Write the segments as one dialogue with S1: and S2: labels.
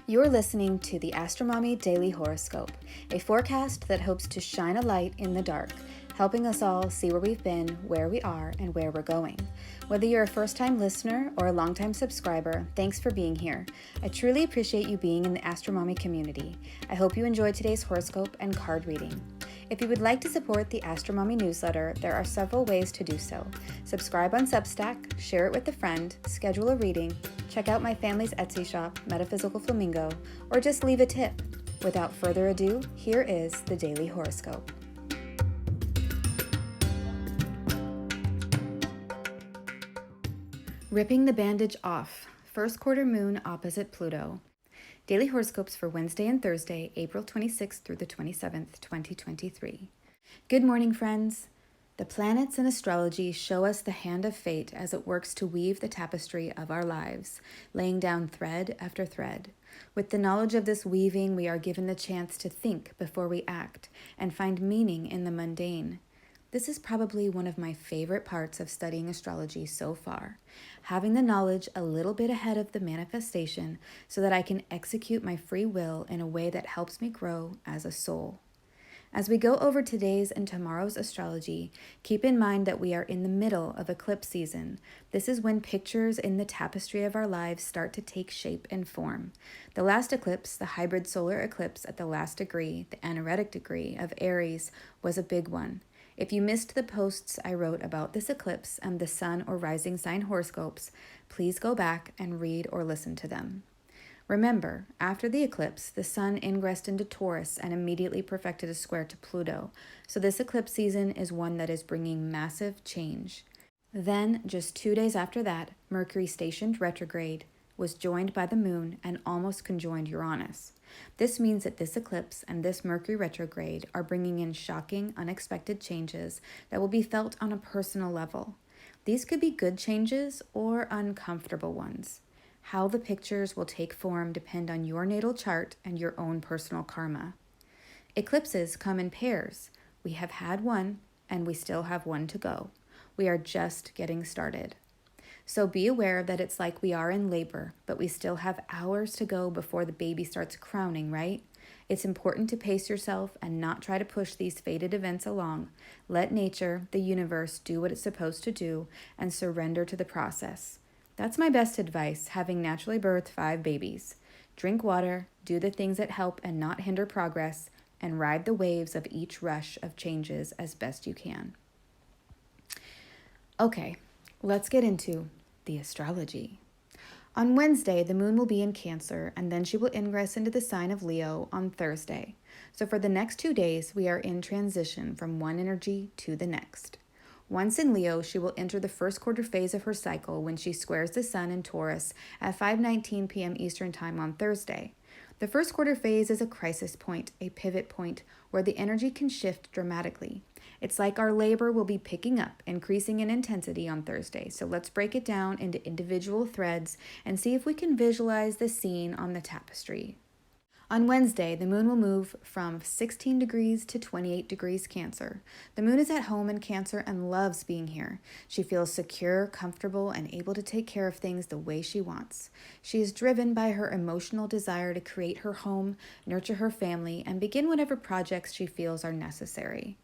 S1: You're listening to the AstroMommy Daily Horoscope, a forecast that hopes to shine a light in the dark, helping us all see where we've been, where we are, and where we're going. Whether you're a first-time listener or a long-time subscriber, thanks for being here. I truly appreciate you being in the AstroMommy community. I hope you enjoyed today's horoscope and card reading. If you would like to support the AstroMommy Newsletter, there are several ways to do so. Subscribe on Substack, share it with a friend, schedule a reading, check out my family's Etsy shop, Metaphysical Flamingo, or just leave a tip. Without further ado, here is the Daily Horoscope. Ripping the bandage off. First quarter moon opposite Pluto. Daily horoscopes for Wednesday and Thursday, April 26th through the 27th, 2023. Good morning, friends. The planets and astrology show us the hand of fate as it works to weave the tapestry of our lives, laying down thread after thread. With the knowledge of this weaving, we are given the chance to think before we act and find meaning in the mundane. This is probably one of my favorite parts of studying astrology so far, having the knowledge a little bit ahead of the manifestation so that I can execute my free will in a way that helps me grow as a soul. As we go over today's and tomorrow's astrology, keep in mind that we are in the middle of eclipse season. This is when pictures in the tapestry of our lives start to take shape and form. The last eclipse, the hybrid solar eclipse at the last degree, the anaretic degree of Aries, was a big one. If you missed the posts I wrote about this eclipse and the sun or rising sign horoscopes, please go back and read or listen to them. Remember, after the eclipse, the sun ingressed into Taurus and immediately perfected a square to Pluto, so this eclipse season is one that is bringing massive change. Then, just 2 days after that, Mercury stationed retrograde, was joined by the moon and almost conjoined Uranus. This means that this eclipse and this Mercury retrograde are bringing in shocking, unexpected changes that will be felt on a personal level. These could be good changes or uncomfortable ones. How the pictures will take form depend on your natal chart and your own personal karma. Eclipses come in pairs. We have had one, and we still have one to go. We are just getting started. So be aware that it's like we are in labor, but we still have hours to go before the baby starts crowning, right? It's important to pace yourself and not try to push these fated events along. Let nature, the universe, do what it's supposed to do and surrender to the process. That's my best advice, having naturally birthed 5 babies. Drink water, do the things that help and not hinder progress, and ride the waves of each rush of changes as best you can. Okay, let's get into the astrology. On Wednesday, the moon will be in Cancer, and then she will ingress into the sign of Leo on Thursday. So for the next 2 days, we are in transition from one energy to the next. Once in Leo, she will enter the first quarter phase of her cycle when she squares the sun in Taurus at 5:19 p.m. Eastern Time on Thursday. The first quarter phase is a crisis point, a pivot point, where the energy can shift dramatically. It's like our labor will be picking up, increasing in intensity on Thursday. So let's break it down into individual threads and see if we can visualize the scene on the tapestry. On Wednesday, the moon will move from 16 degrees to 28 degrees Cancer. The moon is at home in Cancer and loves being here. She feels secure, comfortable, and able to take care of things the way she wants. She is driven by her emotional desire to create her home, nurture her family, and begin whatever projects she feels are necessary.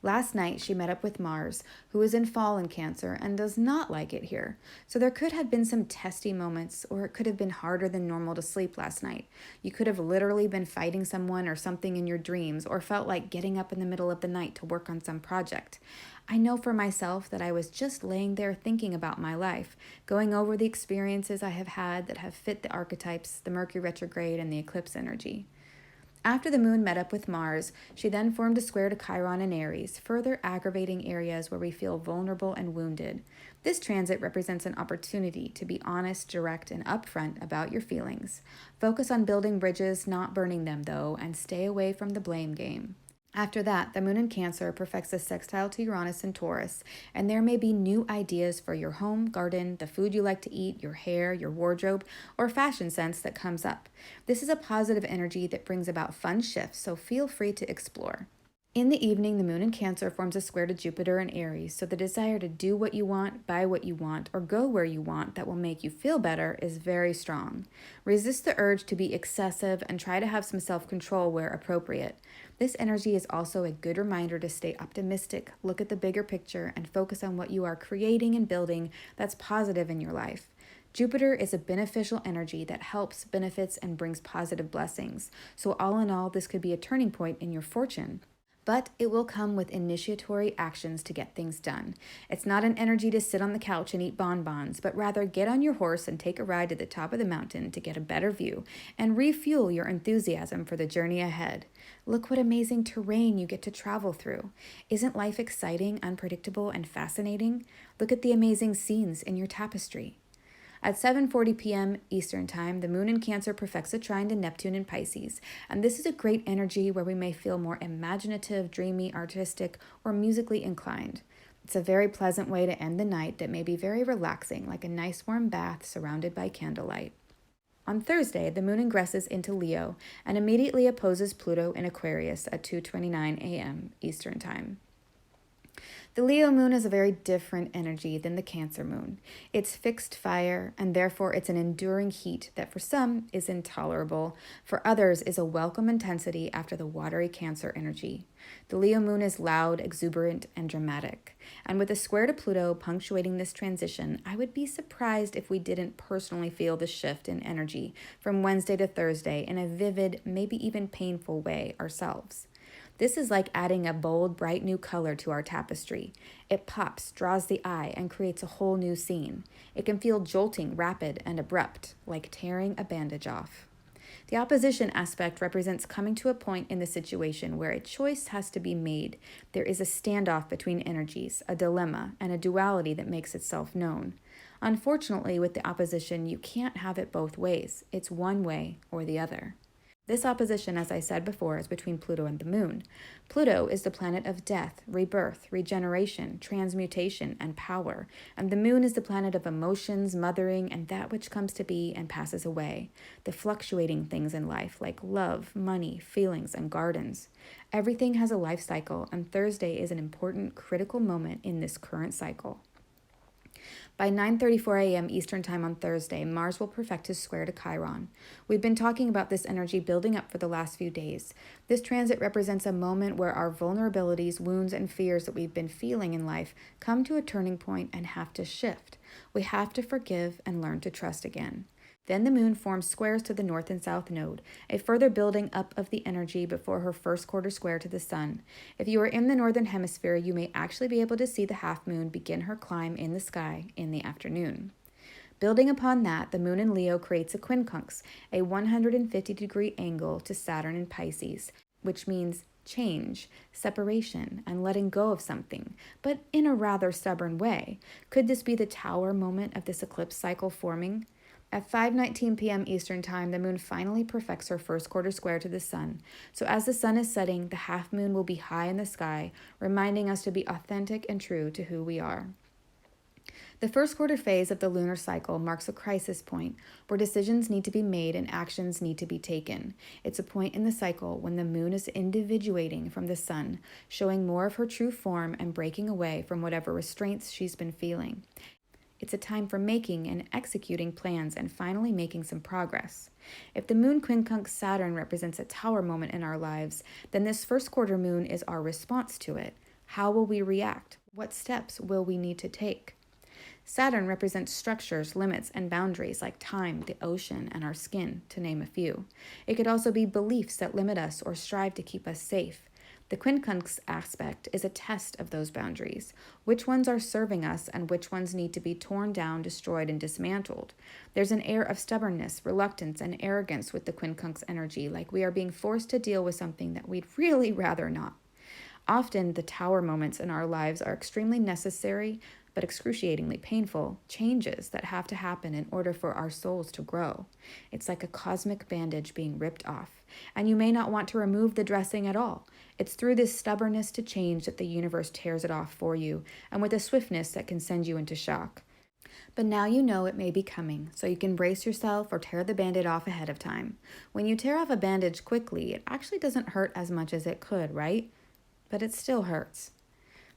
S1: Last night, she met up with Mars, who is in fall in Cancer and does not like it here. So there could have been some testy moments, or it could have been harder than normal to sleep last night. You could have literally been fighting someone or something in your dreams, or felt like getting up in the middle of the night to work on some project. I know for myself that I was just laying there thinking about my life, going over the experiences I have had that have fit the archetypes, the Mercury retrograde, and the eclipse energy. After the moon met up with Mars, she then formed a square to Chiron and Aries, further aggravating areas where we feel vulnerable and wounded. This transit represents an opportunity to be honest, direct, and upfront about your feelings. Focus on building bridges, not burning them, though, and stay away from the blame game. After that, the moon in Cancer perfects a sextile to Uranus and Taurus, and there may be new ideas for your home, garden, the food you like to eat, your hair, your wardrobe, or fashion sense that comes up. This is a positive energy that brings about fun shifts, so feel free to explore. In the evening, the moon in Cancer forms a square to Jupiter in Aries, so the desire to do what you want, buy what you want, or go where you want that will make you feel better is very strong. Resist the urge to be excessive and try to have some self-control where appropriate. This energy is also a good reminder to stay optimistic, look at the bigger picture, and focus on what you are creating and building that's positive in your life. Jupiter is a beneficial energy that helps, benefits, and brings positive blessings. So all in all, this could be a turning point in your fortune. But it will come with initiatory actions to get things done. It's not an energy to sit on the couch and eat bonbons, but rather get on your horse and take a ride to the top of the mountain to get a better view and refuel your enthusiasm for the journey ahead. Look what amazing terrain you get to travel through. Isn't life exciting, unpredictable, and fascinating? Look at the amazing scenes in your tapestry. At 7:40 p.m. Eastern Time, the moon in Cancer perfects a trine to Neptune in Pisces, and this is a great energy where we may feel more imaginative, dreamy, artistic, or musically inclined. It's a very pleasant way to end the night that may be very relaxing, like a nice warm bath surrounded by candlelight. On Thursday, the moon ingresses into Leo and immediately opposes Pluto in Aquarius at 2:29 a.m. Eastern Time. The Leo moon is a very different energy than the Cancer moon. It's fixed fire, and therefore it's an enduring heat that for some is intolerable, for others is a welcome intensity after the watery Cancer energy. The Leo moon is loud, exuberant, and dramatic. And with a square to Pluto punctuating this transition, I would be surprised if we didn't personally feel the shift in energy from Wednesday to Thursday in a vivid, maybe even painful way ourselves. This is like adding a bold, bright new color to our tapestry. It pops, draws the eye, and creates a whole new scene. It can feel jolting, rapid, and abrupt, like tearing a bandage off. The opposition aspect represents coming to a point in the situation where a choice has to be made. There is a standoff between energies, a dilemma, and a duality that makes itself known. Unfortunately, with the opposition, you can't have it both ways. It's one way or the other. This opposition, as I said before, is between Pluto and the moon. Pluto is the planet of death, rebirth, regeneration, transmutation, and power, and the moon is the planet of emotions, mothering, and that which comes to be and passes away, the fluctuating things in life like love, money, feelings, and gardens. Everything has a life cycle, and Thursday is an important, critical moment in this current cycle. By 9:34 a.m. Eastern Time on Thursday, Mars will perfect his square to Chiron. We've been talking about this energy building up for the last few days. This transit represents a moment where our vulnerabilities, wounds, and fears that we've been feeling in life come to a turning point and have to shift. We have to forgive and learn to trust again. Then the moon forms squares to the north and south node, a further building up of the energy before her first quarter square to the sun. If you are in the northern hemisphere, you may actually be able to see the half moon begin her climb in the sky in the afternoon. Building upon that, the moon in Leo creates a quincunx, a 150-degree angle to Saturn in Pisces, which means change, separation, and letting go of something, but in a rather stubborn way. Could this be the tower moment of this eclipse cycle forming? At 5:19 p.m. Eastern Time, the moon finally perfects her first quarter square to the sun. So as the sun is setting, the half moon will be high in the sky, reminding us to be authentic and true to who we are. The first quarter phase of the lunar cycle marks a crisis point where decisions need to be made and actions need to be taken. It's a point in the cycle when the moon is individuating from the sun, showing more of her true form and breaking away from whatever restraints she's been feeling. It's a time for making and executing plans and finally making some progress. If the moon quincunx Saturn represents a tower moment in our lives, then this first quarter moon is our response to it. How will we react? What steps will we need to take? Saturn represents structures, limits, and boundaries like time, the ocean, and our skin, to name a few. It could also be beliefs that limit us or strive to keep us safe. The quincunx aspect is a test of those boundaries. Which ones are serving us and which ones need to be torn down, destroyed, and dismantled? There's an air of stubbornness, reluctance, and arrogance with the quincunx energy, like we are being forced to deal with something that we'd really rather not. Often, the tower moments in our lives are extremely necessary, but excruciatingly painful, changes that have to happen in order for our souls to grow. It's like a cosmic bandage being ripped off, and you may not want to remove the dressing at all. It's through this stubbornness to change that the universe tears it off for you, and with a swiftness that can send you into shock. But now you know it may be coming, so you can brace yourself or tear the band-aid off ahead of time. When you tear off a bandage quickly, it actually doesn't hurt as much as it could, right? but it still hurts.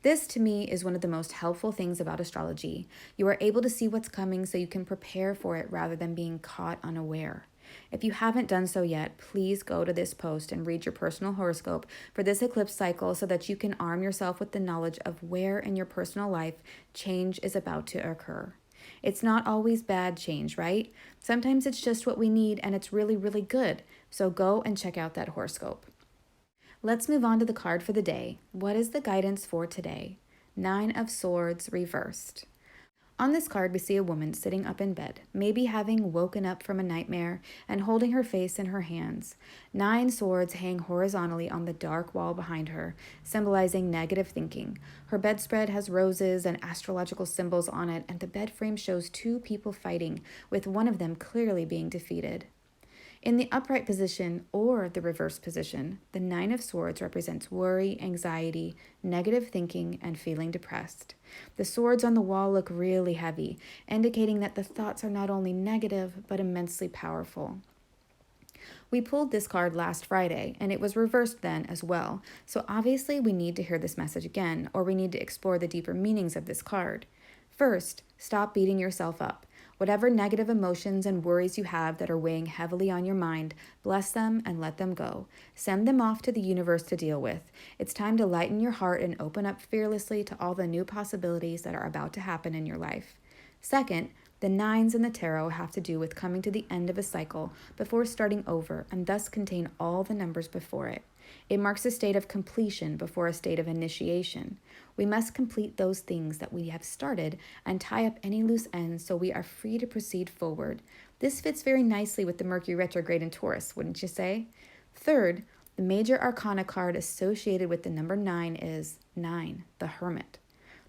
S1: This, to me, is one of the most helpful things about astrology. You are able to see what's coming so you can prepare for it rather than being caught unaware. If you haven't done so yet, please go to this post and read your personal horoscope for this eclipse cycle so that you can arm yourself with the knowledge of where in your personal life change is about to occur. It's not always bad change, right? Sometimes it's just what we need and it's really, really good. So go and check out that horoscope. Let's move on to the card for the day. What is the guidance for today? 9 of Swords reversed. On this card, we see a woman sitting up in bed, maybe having woken up from a nightmare and holding her face in her hands. 9 swords hang horizontally on the dark wall behind her, symbolizing negative thinking. Her bedspread has roses and astrological symbols on it, and the bed frame shows 2 people fighting, with one of them clearly being defeated. In the upright position or the reverse position, the 9 of Swords represents worry, anxiety, negative thinking, and feeling depressed. The swords on the wall look really heavy, indicating that the thoughts are not only negative, but immensely powerful. We pulled this card last Friday, and it was reversed then as well, so obviously we need to hear this message again, or we need to explore the deeper meanings of this card. First, stop beating yourself up. Whatever negative emotions and worries you have that are weighing heavily on your mind, bless them and let them go. Send them off to the universe to deal with. It's time to lighten your heart and open up fearlessly to all the new possibilities that are about to happen in your life. Second, the 9s in the tarot have to do with coming to the end of a cycle before starting over and thus contain all the numbers before it. It marks a state of completion before a state of initiation. We must complete those things that we have started and tie up any loose ends so we are free to proceed forward. This fits very nicely with the Mercury retrograde in Taurus, wouldn't you say? Third, the major arcana card associated with the number 9 is 9, the Hermit.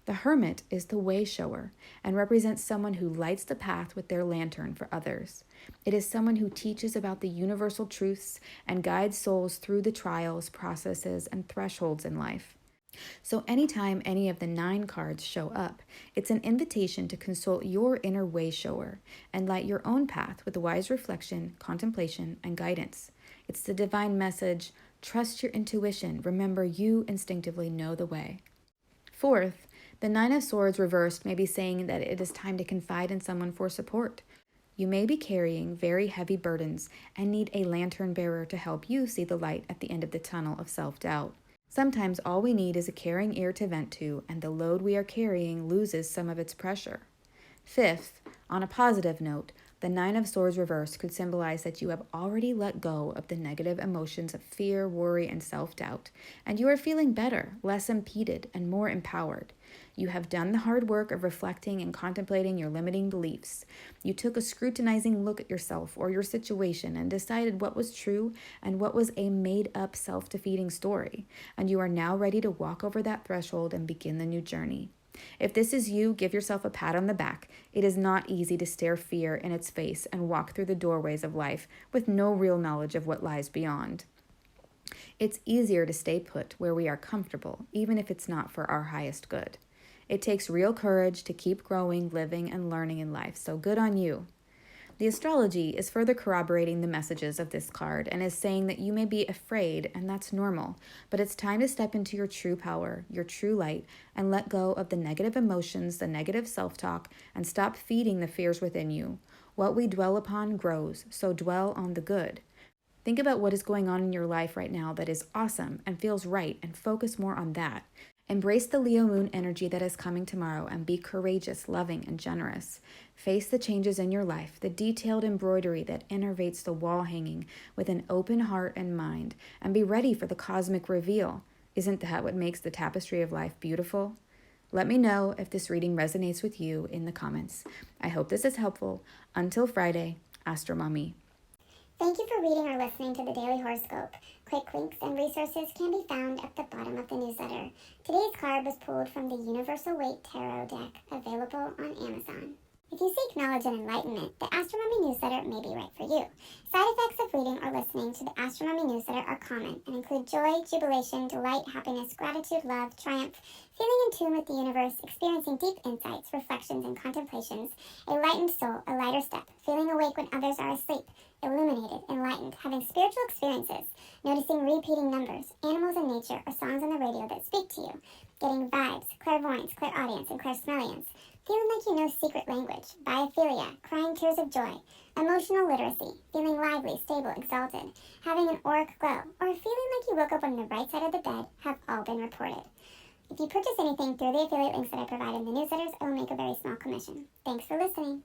S1: The Hermit is the way shower and represents someone who lights the path with their lantern for others. It is someone who teaches about the universal truths and guides souls through the trials, processes, and thresholds in life. So anytime any of the 9 cards show up, it's an invitation to consult your inner way shower and light your own path with wise reflection, contemplation, and guidance. It's the divine message, trust your intuition, remember you instinctively know the way. Fourth, the 9 of Swords reversed may be saying that it is time to confide in someone for support. You may be carrying very heavy burdens and need a lantern bearer to help you see the light at the end of the tunnel of self-doubt. Sometimes all we need is a caring ear to vent to, and the load we are carrying loses some of its pressure. Fifth, on a positive note, the 9 of Swords reversed could symbolize that you have already let go of the negative emotions of fear, worry, and self-doubt, and you are feeling better, less impeded, and more empowered. You have done the hard work of reflecting and contemplating your limiting beliefs. You took a scrutinizing look at yourself or your situation and decided what was true and what was a made-up self-defeating story, and you are now ready to walk over that threshold and begin the new journey. If this is you, give yourself a pat on the back. It is not easy to stare fear in its face and walk through the doorways of life with no real knowledge of what lies beyond. It's easier to stay put where we are comfortable, even if it's not for our highest good. It takes real courage to keep growing, living, and learning in life, so good on you. The astrology is further corroborating the messages of this card and is saying that you may be afraid, and that's normal, but it's time to step into your true power, your true light, and let go of the negative emotions, the negative self-talk, and stop feeding the fears within you. What we dwell upon grows, so dwell on the good. Think about what is going on in your life right now that is awesome and feels right, and focus more on that. Embrace the Leo moon energy that is coming tomorrow and be courageous, loving, and generous. Face the changes in your life, the detailed embroidery that innervates the wall hanging with an open heart and mind, and be ready for the cosmic reveal. Isn't that what makes the tapestry of life beautiful? Let me know if this reading resonates with you in the comments. I hope this is helpful. Until Friday, AstroMommy.
S2: Thank you for reading or listening to the Daily Horoscope. Quick links and resources can be found at the bottom of the newsletter. Today's card was pulled from the Universal Waite Tarot deck, available on Amazon. If you seek knowledge and enlightenment, the AstroMommy Newsletter may be right for you. Side effects of reading or listening to the AstroMommy Newsletter are common and include joy, jubilation, delight, happiness, gratitude, love, triumph, feeling in tune with the universe, experiencing deep insights, reflections, and contemplations, a lightened soul, a lighter step, feeling awake when others are asleep, illuminated, enlightened, having spiritual experiences, noticing repeating numbers, animals in nature, or songs on the radio that speak to you, getting vibes, clairvoyance, clairaudience, and clairsmellience, feeling like you know secret language, biophilia, crying tears of joy, emotional literacy, feeling lively, stable, exalted, having an auric glow, or feeling like you woke up on the right side of the bed have all been reported. If you purchase anything through the affiliate links that I provide in the newsletters, I will make a very small commission. Thanks for listening.